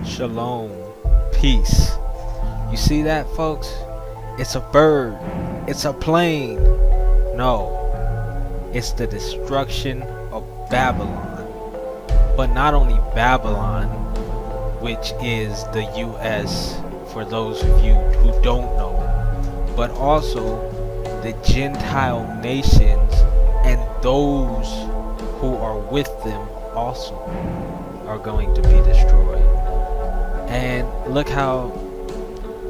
Shalom. Peace. You see that, folks? It's a bird. It's a plane. No, it's the destruction of Babylon. But not only Babylon, which is the U.S., for those of you who don't know, but also the Gentile nations and those who are with them also are going to be destroyed. And look how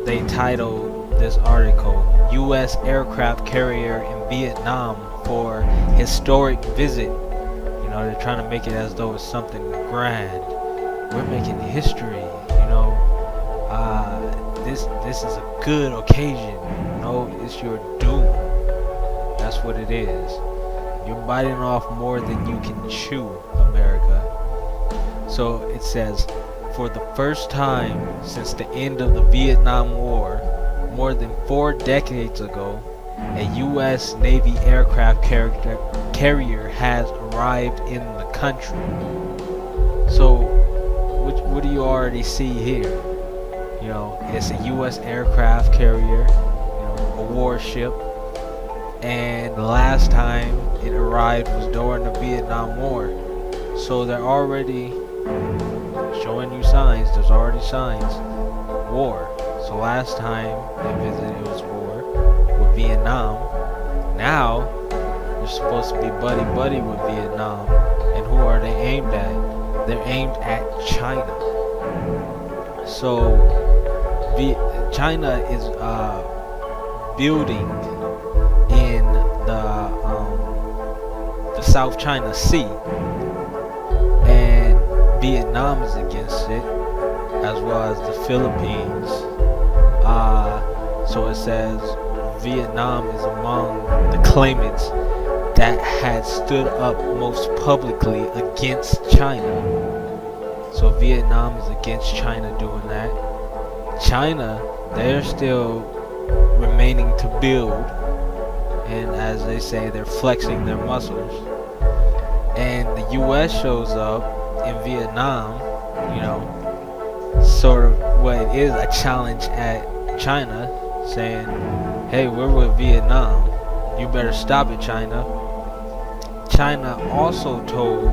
they titled this article, U.S. aircraft carrier in Vietnam for historic visit. You know, they're trying to make it as though it's something grand. We're making history, you know. This is a good occasion. You know, it's your doom. That's what it is. You're biting off more than you can chew, America. So it says, for the first time since the end of the Vietnam War, more than 4 decades ago, a U.S. Navy aircraft carrier has arrived in the country. So, what do you already see here? You know, it's a U.S. aircraft carrier, you know, a warship, and the last time it arrived was during the Vietnam War. So they're already showing you signs. There's already signs. War. So last time they visited, it was war with Vietnam. Now they're supposed to be buddy with Vietnam. And who are they aimed at? They're aimed at China. So China is building in the South China Sea, and Vietnam is against it, as well as the Philippines. So it says Vietnam is among the claimants that had stood up most publicly against China. So Vietnam is against China doing that. China, they're still remaining to build, and as they say, they're flexing their muscles. And the U.S. shows up in Vietnam, you know, sort of what it is, a challenge at China, saying, hey, we're with Vietnam, you better stop it, China. China also told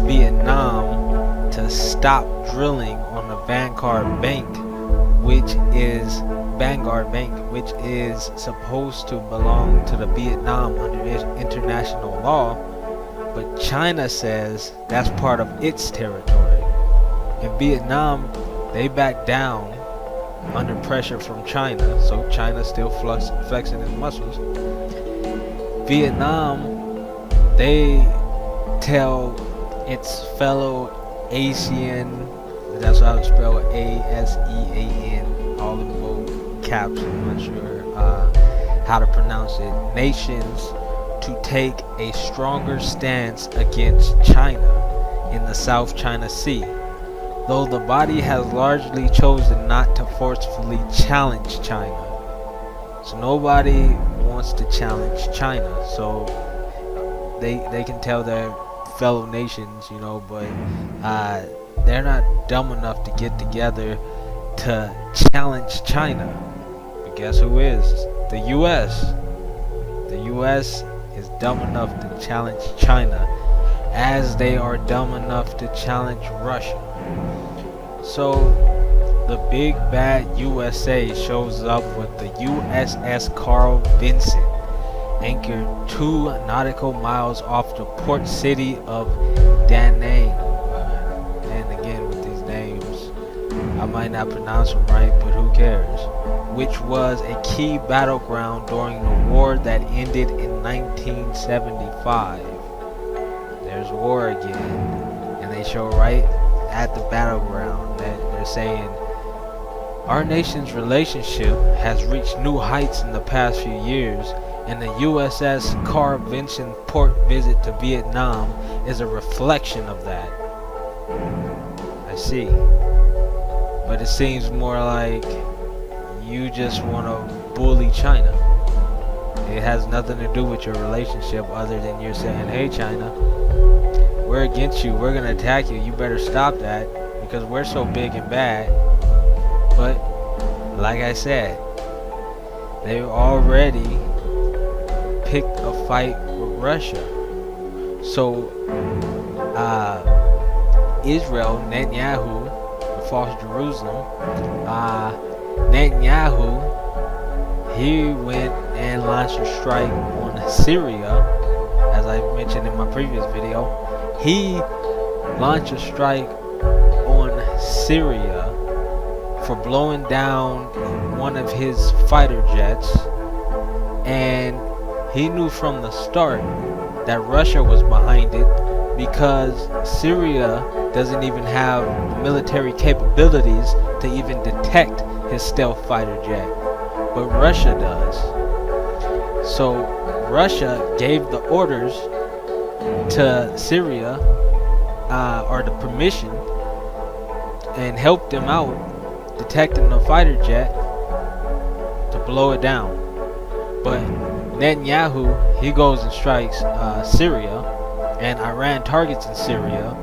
Vietnam to stop drilling on the Vanguard Bank, which is supposed to belong to the Vietnam under international law, but China says that's part of its territory. In Vietnam, they back down under pressure from China, so China's still flexing its muscles. Vietnam, they tell its fellow Asian, that's how it's spelled, ASEAN, all in bold caps, I'm not sure how to pronounce it, nations to take a stronger stance against China in the South China Sea, though the body has largely chosen not to forcefully challenge China. So nobody wants to challenge China, so they can tell their fellow nations, you know, but they're not dumb enough to get together to challenge China. But guess who is? The U.S. The U.S. is dumb enough to challenge China, as they are dumb enough to challenge Russia. So the big bad USA shows up with the USS Carl Vinson, anchored 2 nautical miles off the port city of Da Nang. And again, with these names, I might not pronounce them right, but who cares? Which was a key battleground during the war that ended in 1975. There's war again, and they show right at the battleground that they're saying, our nation's relationship has reached new heights in the past few years, and the USS Carl Vinson port visit to Vietnam is a reflection of that. I see. But it seems more like you just want to bully China. It has nothing to do with your relationship other than you're saying, hey China, we're against you, we're going to attack you, you better stop that, because we're so big and bad. But like I said, they already picked a fight with Russia. So Israel, Netanyahu, the false Jerusalem, Netanyahu, he went and launched a strike on Syria. As I mentioned in my previous video, he launched a strike on Syria for blowing down one of his fighter jets, and he knew from the start that Russia was behind it, because Syria doesn't even have the military capabilities to even detect his stealth fighter jet, but Russia does. So Russia gave the orders to Syria, or the permission, and helped them out detecting the fighter jet to blow it down. But Netanyahu, he goes and strikes Syria, and Iran targets in Syria,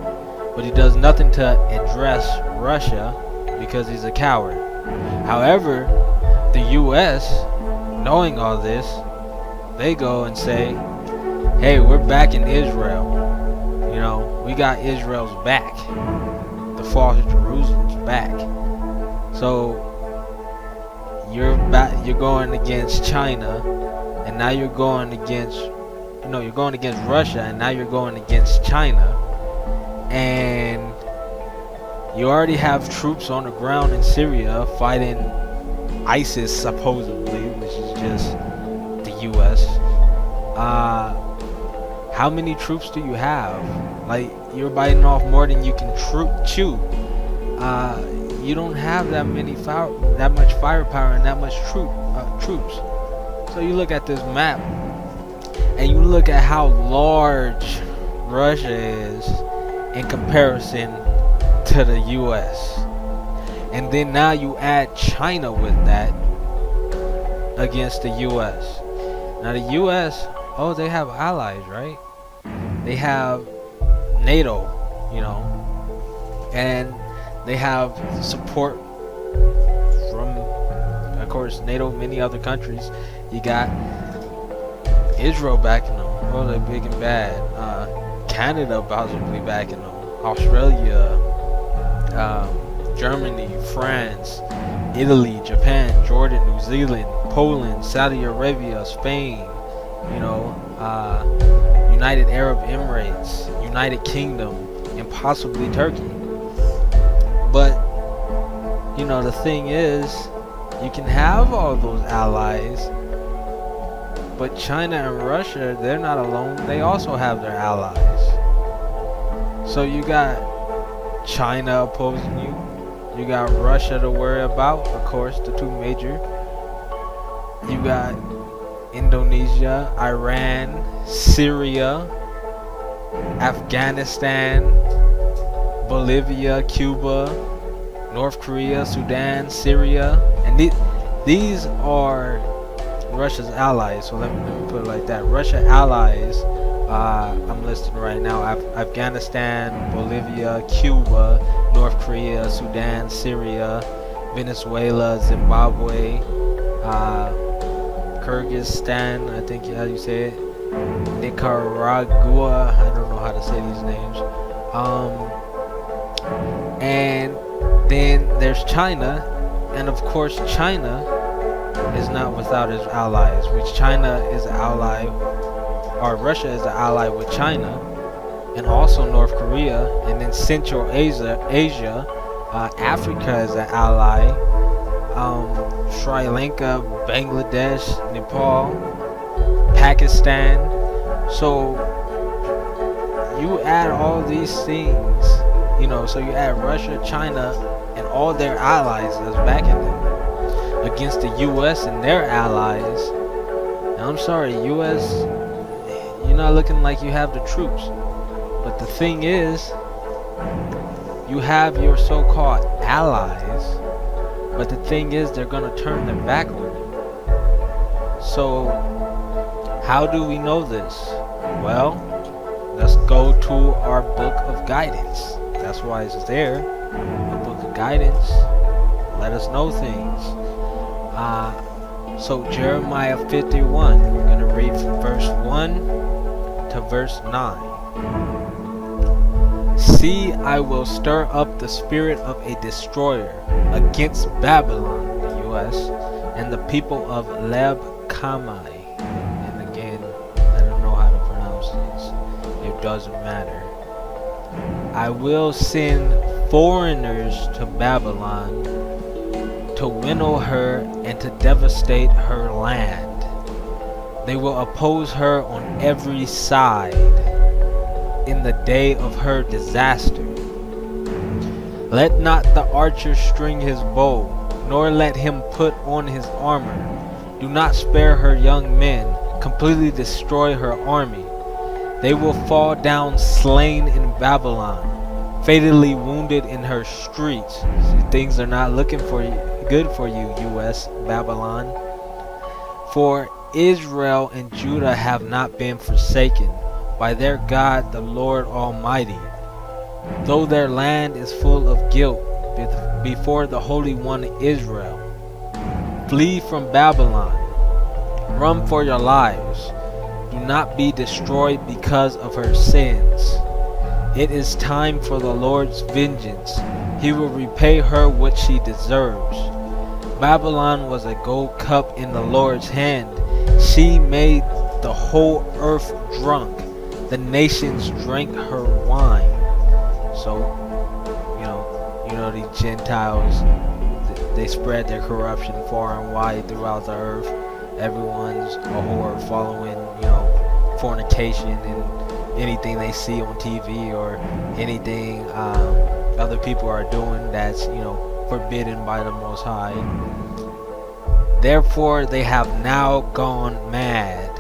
but he does nothing to address Russia because he's a coward. However, the US, knowing all this, they go and say, hey, we're back in Israel. You know, we got Israel's back. The false Jerusalem's back. So you're going against China, and now you're going against, you're going against Russia, and now you're going against China, and you already have troops on the ground in Syria fighting ISIS supposedly, which is just the US. How many troops do you have? Like, you're biting off more than you can chew. You don't have that much firepower and that much troops. So you look at this map, and you look at how large Russia is in comparison to the US, and then now you add China with that against the US. Now the US, they have allies, right? They have NATO, and they have support from, of course, NATO, many other countries. You got Israel backing them. Oh, they're big and bad. Canada possibly backing them. Australia, Germany, France, Italy, Japan, Jordan, New Zealand, Poland, Saudi Arabia, Spain, United Arab Emirates, United Kingdom, and possibly Turkey. But, the thing is, you can have all those allies, but China and Russia, they're not alone. They also have their allies. So you got China opposing you. You got Russia to worry about, of course, the two major. You got Indonesia, Iran, Syria, Afghanistan, Bolivia, Cuba, North Korea, Sudan, Syria, and these are Russia's allies. So let me put it like that. Russia allies, I'm listing right now: Afghanistan, Bolivia, Cuba, North Korea, Sudan, Syria, Venezuela, Zimbabwe, Kyrgyzstan, I think how you say it, Nicaragua, I don't know how to say these names, and then there's China, and of course China is not without its allies, which China is an ally, or Russia is an ally with China, and also North Korea, and then Central Asia, Africa is an ally, Sri Lanka, Bangladesh, Nepal, Pakistan. So you add all these things, so you add Russia, China, and all their allies that's backing them against the US and their allies. And I'm sorry, US, you're not looking like you have the troops. But the thing is, you have your so-called allies, but the thing is, they're gonna turn their back on you. So how do we know this? Well, let's go to our book of guidance. That's why it's there. a book of guidance. Let us know things. So Jeremiah 51, we're going to read from verse 1 to verse 9. See, I will stir up the spirit of a destroyer against Babylon, the U.S., and the people of Leb Kamai. And again, I don't know how to pronounce this. It doesn't matter. I will send foreigners to Babylon to winnow her and to devastate her land. They will oppose her on every side in the day of her disaster. Let not the archer string his bow, nor let him put on his armor. Do not spare her young men, completely destroy her army. They will fall down slain in Babylon, fatally wounded in her streets. See, things are not looking good for you, U.S. Babylon. For Israel and Judah have not been forsaken by their God the Lord Almighty, though their land is full of guilt before the Holy One Israel. Flee from Babylon, run for your lives. Do not be destroyed because of her sins. It is time for the Lord's vengeance. He will repay her what she deserves. Babylon was a gold cup in the Lord's hand. She made the whole earth drunk. The nations drank her wine. So, you know these Gentiles, they spread their corruption far and wide throughout the earth. Everyone's a whore following, fornication and anything they see on TV or anything other people are doing that's, forbidden by the Most High. Therefore, they have now gone mad.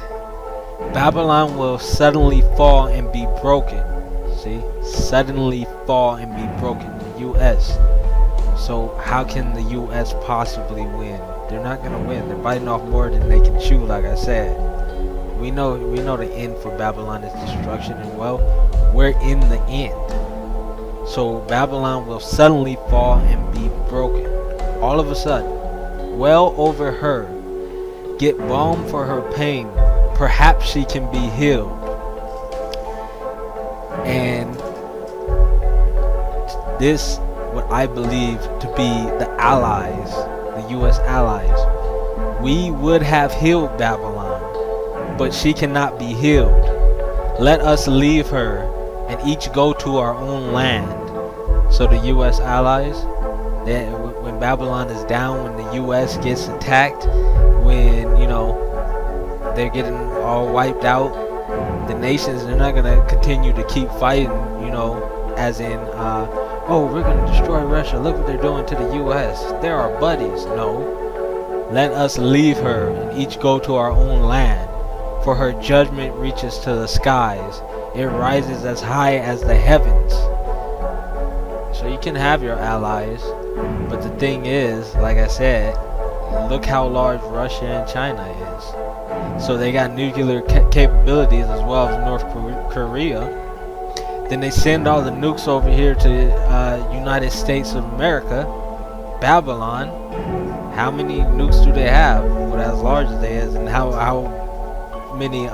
Babylon will suddenly fall and be broken. See? Suddenly fall and be broken. The U.S. So how can the U.S. possibly win? They're not going to win. They're biting off more than they can chew, like I said. We know the end for Babylon is destruction, and well, we're in the end. So Babylon will suddenly fall and be broken. All of a sudden. Well over her. Get balm for her pain. Perhaps she can be healed. And this, what I believe to be the allies, the U.S. allies, we would have healed Babylon, but she cannot be healed. Let us leave her and each go to our own land. So the U.S. allies, when Babylon is down, when the U.S. gets attacked, when, they're getting all wiped out, the nations, they're not going to continue to keep fighting, as in, we're going to destroy Russia. Look what they're doing to the U.S. They're our buddies. No. Let us leave her and each go to our own land. For her judgment reaches to the skies. It rises as high as the heavens. So you can have your allies. But the thing is, like I said, look how large Russia and China is. So they got nuclear capabilities as well as North Korea. Then they send all the nukes over here to United States of America, Babylon. How many nukes do they have? Well, as large as they is, and how many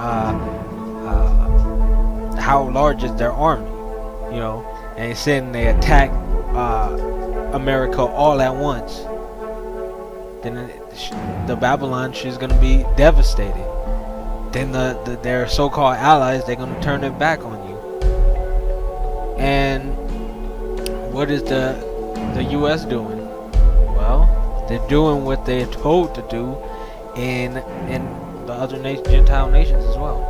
how large is their army? And they attack America all at once. Then the Babylon, she's gonna be devastated. Then their so-called allies, they're gonna turn their back on you. And what is the U.S. doing? Well, they're doing what they're told to do in the other Gentile nations as well.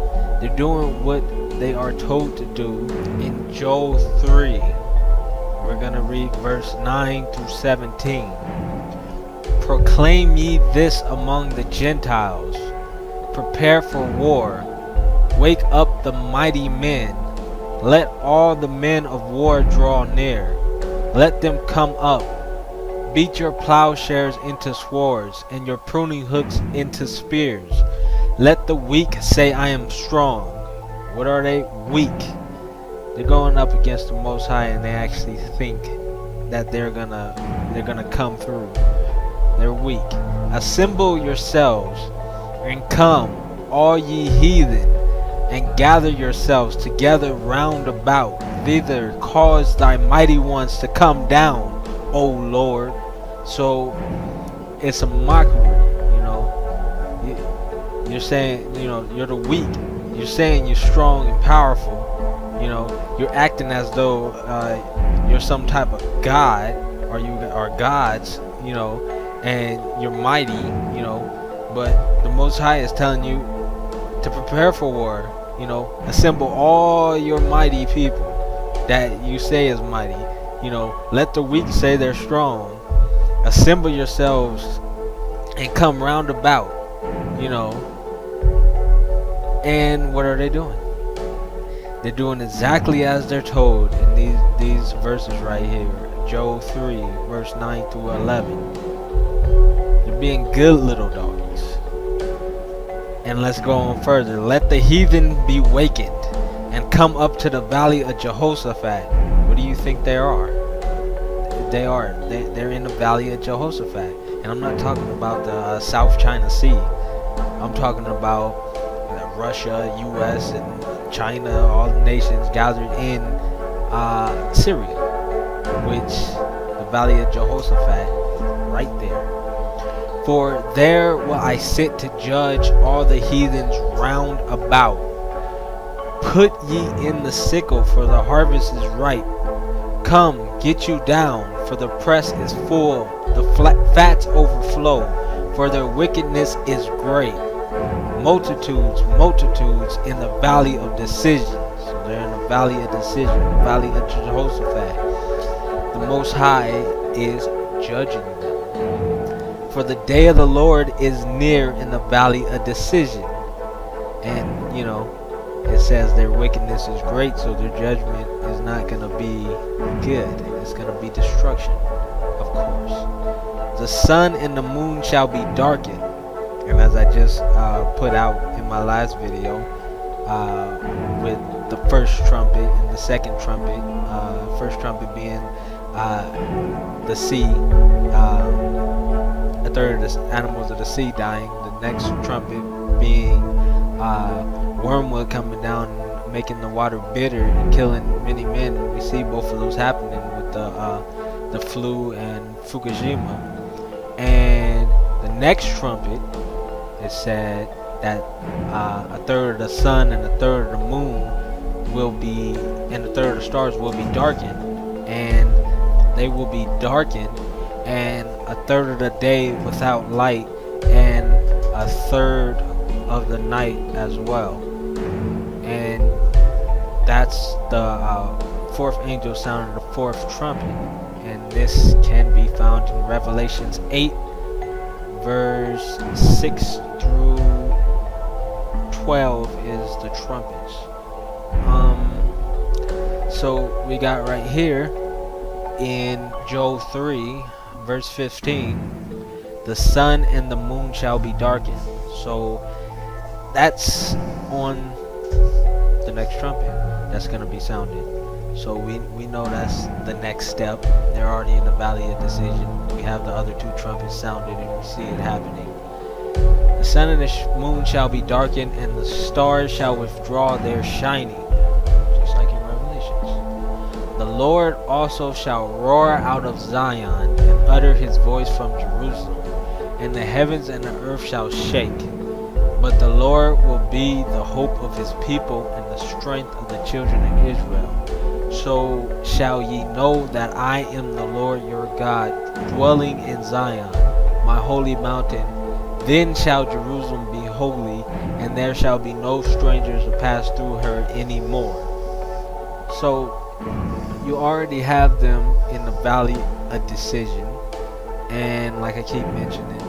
They're doing what they are told to do in Joel 3. We're going to read verse 9 through 17. Proclaim ye this among the Gentiles. Prepare for war. Wake up the mighty men. Let all the men of war draw near. Let them come up. Beat your plowshares into swords, and your pruning hooks into spears. Let the weak say, I am strong. What are they? Weak. They're going up against the Most High, and they actually think, that they're gonna come through. They're weak. Assemble yourselves and come, all ye heathen, and gather yourselves together round about. Thither cause thy mighty ones to come down, O Lord. So it's a mockery, you know. You're saying, you know, you're the weak. You're saying you're strong and powerful. You know, you're acting as though you're some type of god, or you are gods, you know, and you're mighty, you know. But the Most High is telling you to prepare for war. You know, assemble all your mighty people that you say is mighty. You know, let the weak say they're strong. Assemble yourselves and come round about. You know, and what are they doing? They're doing exactly as they're told in these verses right here. Job 3, verse 9 through 11. They're being good little doggies. And let's go on further. Let the heathen be wakened and come up to the valley of Jehoshaphat. What do you think they are? They're in the valley of Jehoshaphat. And I'm not talking about the South China Sea. I'm talking about Russia, U.S., and China, all the nations gathered in Syria, which the valley of Jehoshaphat, right there. For there will I sit to judge all the heathens round about. Put ye in the sickle, for the harvest is ripe. Come, get you down, for the press is full, the fats overflow, for their wickedness is great. Multitudes, multitudes in the valley of decision. So they're in the valley of decision, the valley of Jehoshaphat. The Most High is judging them. For the day of the Lord is near in the valley of decision. And, you know, it says their wickedness is great, so their judgment is not going to be good. It's going to be destruction, of course. The sun and the moon shall be darkened. And as I just put out in my last video, with the first trumpet and the second trumpet, first trumpet being the sea, a third of the animals of the sea dying, the next trumpet being wormwood coming down and making the water bitter and killing many men. We see both of those happening with the flu and Fukushima. And the next trumpet, it said that a third of the sun and a third of the moon will be, and a third of the stars will be darkened, and they will be darkened, and a third of the day without light, and a third of the night as well. And that's the fourth angel sounded the fourth trumpet, and this can be found in Revelations 8, verse 6 through 12 is the trumpets. So we got right here in Job 3, verse 15, the sun and the moon shall be darkened. So that's on the next trumpet that's going to be sounded. So we know that's the next step. They're already in the valley of decision. We have the other two trumpets sounded, and we see it happening. The sun and the moon shall be darkened, and the stars shall withdraw their shining, just like in Revelations. The Lord also shall roar out of Zion, and utter his voice from Jerusalem, and the heavens and the earth shall shake. But the Lord will be the hope of his people, and the strength of the children of Israel. So shall ye know that I am the Lord your God, dwelling in Zion, my holy mountain. Then shall Jerusalem be holy, and there shall be no strangers to pass through her any more. So you already have them in the valley of decision, and like I keep mentioning,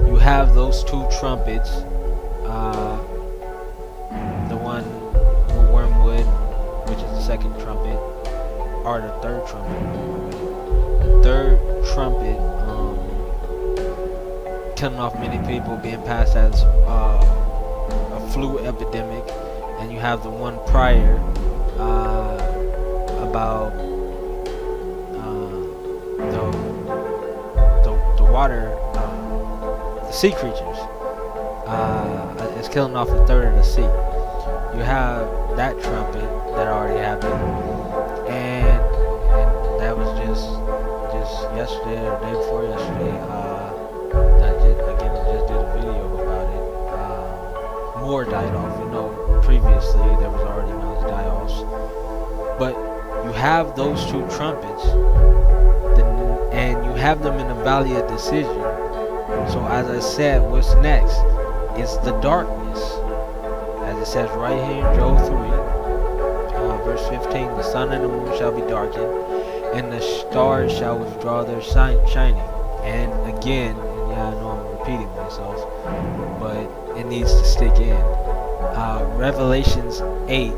you have those two trumpets, the one with wormwood, which is the second trumpet, or the third trumpet. The third trumpet, killing off many people, being passed as a flu epidemic, and you have the one prior about the water, the sea creatures. It's killing off a third of the sea. You have that trumpet that already happened, and that was just yesterday or the day before yesterday. I just did a video about it. More died off. Previously there was already those die-offs, but you have those two trumpets, and you have them in the valley of decision. So as I said, what's next? It's the darkness. As it says right here in Job 3, verse 15, the sun and the moon shall be darkened, and the stars shall withdraw their shining. And again, yeah, I know I'm repeating myself, but it needs to stick in. Revelations 8,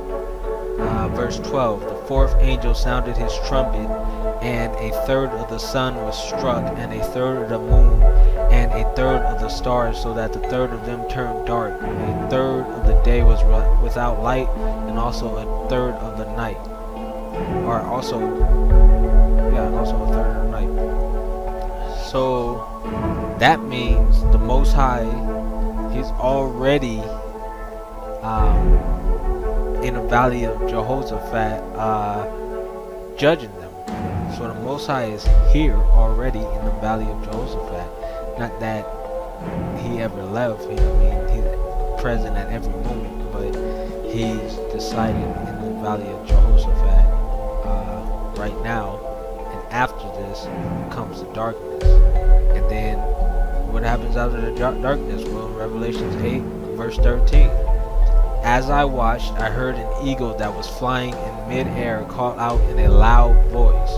verse 12, the fourth angel sounded his trumpet, and a third of the sun was struck, and a third of the moon, and a third of the stars, so that the third of them turned dark. A third of the day was without light, and also a third of the night. Or also a third of the night. So that means the Most High, He's already in the valley of Jehoshaphat, judging them. So the Most High is here already in the valley of Jehoshaphat. Not that He ever left. He's present at every moment, but He's decided in the valley of Jehoshaphat right now. And after this comes the darkness. And then what happens after the darkness? Well, in Revelations 8, verse 13. As I watched, I heard an eagle that was flying in mid-air call out in a loud voice,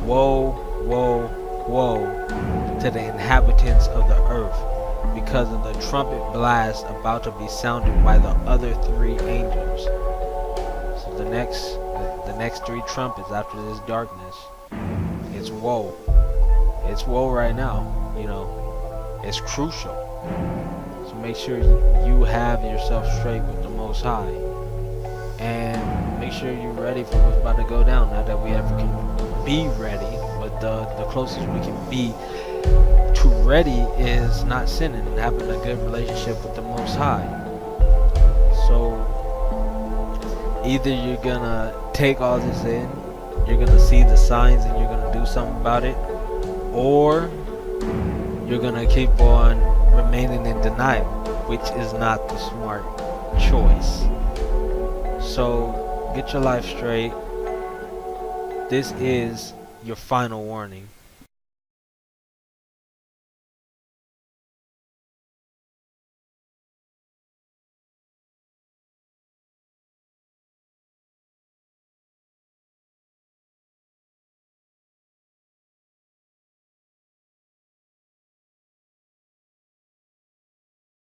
"Woe, woe, woe to the inhabitants of the earth, because of the trumpet blast about to be sounded by the other three angels." So the next three trumpets after this darkness, it's woe. It's woe right now. It's crucial. So make sure you have yourself straight with the Most High, and make sure you're ready for what's about to go down. Not that we ever can be ready, but the closest we can be to ready is not sinning and having a good relationship with the Most High. So either you're gonna take all this in, you're gonna see the signs and you're gonna do something about it, or you're gonna keep on remaining in denial, which is not the smart choice. So get your life straight. This is your final warning.